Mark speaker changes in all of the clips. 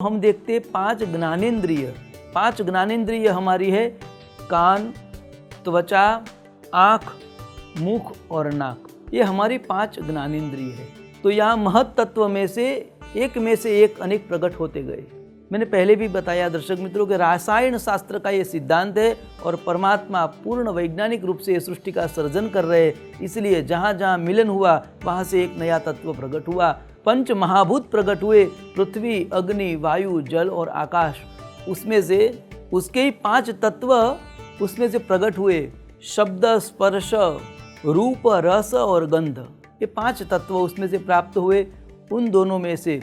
Speaker 1: हम देखते हैं पांच ज्ञानेंद्रिय हमारी है कान, त्वचा, आँख, मुख और नाक। ये हमारी पांच ज्ञानेंद्रिय है। तो यहाँ महत तत्व में से एक अनेक प्रकट होते गए। मैंने पहले भी बताया दर्शक मित्रों के रसायन शास्त्र का ये सिद्धांत है और परमात्मा पूर्ण वैज्ञानिक रूप से सृष्टि का सर्जन कर रहे हैं। इसलिए जहाँ जहाँ मिलन हुआ वहाँ से एक नया तत्व प्रकट हुआ। पंच महाभूत प्रकट हुए, पृथ्वी, अग्नि, वायु, जल और आकाश। उसमें से उसके ही पांच तत्व उसमें से प्रकट हुए। शब्द, स्पर्श, रूप, रस और गंध, ये पांच तत्व उसमें से प्राप्त हुए। उन दोनों में से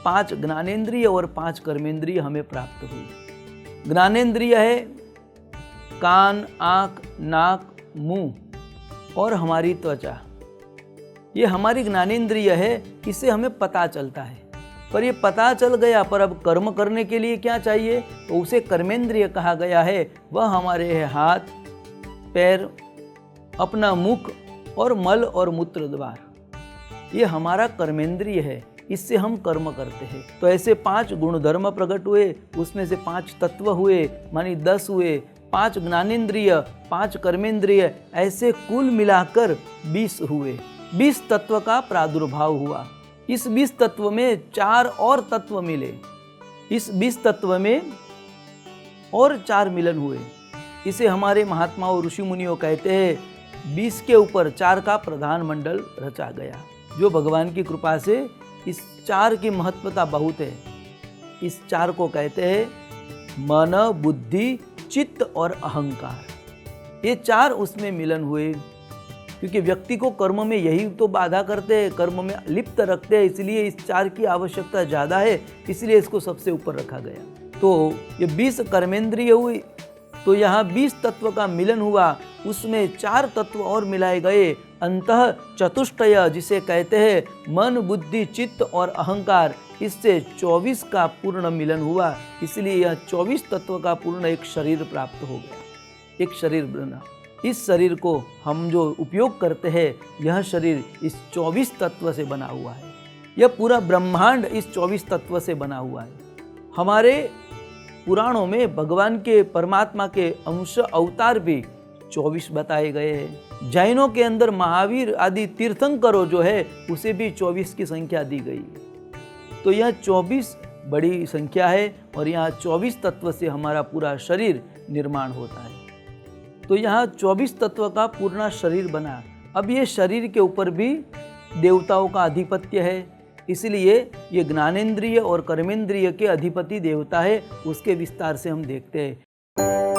Speaker 1: पांच ज्ञानेंद्रिय और पांच कर्मेंद्रिय हमें प्राप्त हुई। ज्ञानेंद्रिय है कान, आँख, नाक, मुंह और हमारी त्वचा। ये हमारी ज्ञानेंद्रिय है, इससे हमें पता चलता है। पर ये पता चल गया, पर अब कर्म करने के लिए क्या चाहिए, तो उसे कर्मेंद्रिय कहा गया है। वह हमारे है हाथ, पैर, अपना मुख और मल और मूत्र द्वार। ये हमारा कर्मेंद्रिय है, इससे हम कर्म करते हैं। तो ऐसे पांच गुण धर्म प्रकट हुए, उसमें से पांच तत्व हुए, मानी 10 हुए। पांच ज्ञानेंद्रिय, पांच कर्मेंद्रिय, ऐसे कुल मिलाकर 20 हुए। 20 तत्व का प्रादुर्भाव हुआ। इस 20 तत्व में 4 और तत्व मिले। इस 20 तत्व में और 4 मिलन हुए। इसे हमारे महात्माओं ऋषि मुनियों कहते हैं 20 के ऊपर 4 का प्रधान मंडल रचा गया। जो भगवान की कृपा से इस 4 की महत्वता बहुत है। इस 4 को कहते हैं मन, बुद्धि, चित्त और अहंकार। ये 4 उसमें मिलन हुए, क्योंकि व्यक्ति को कर्म में यही तो बाधा करते हैं, कर्म में लिप्त रखते हैं। इसलिए इस 4 की आवश्यकता ज़्यादा है, इसलिए इसको सबसे ऊपर रखा गया। तो ये 20 कर्मेंद्रिय हुई, तो यहाँ 20 तत्व का मिलन हुआ, उसमें 4 तत्व और मिलाए गए। अंतः चतुष्टय जिसे कहते हैं मन, बुद्धि, चित्त और अहंकार, इससे 24 का पूर्ण मिलन हुआ। इसलिए यह 24 तत्व का पूर्ण एक शरीर प्राप्त हो गया, एक शरीर बना। इस शरीर को हम जो उपयोग करते हैं, यह शरीर इस 24 तत्व से बना हुआ है। यह पूरा ब्रह्मांड इस 24 तत्व से बना हुआ है। हमारे पुराणों में भगवान के, परमात्मा के अंश अवतार भी 24 बताए गए हैं। जैनों के अंदर महावीर आदि तीर्थंकरों जो है, उसे भी 24 की संख्या दी गई है। तो यह 24 बड़ी संख्या है और यहाँ 24 तत्व से हमारा पूरा शरीर निर्माण होता है। तो यहाँ 24 तत्व का पूर्ण शरीर बना। अब ये शरीर के ऊपर भी देवताओं का अधिपत्य है, इसलिए ये ज्ञानेंद्रिय और कर्मेंद्रिय के अधिपति देवता है। उसके विस्तार से हम देखते हैं।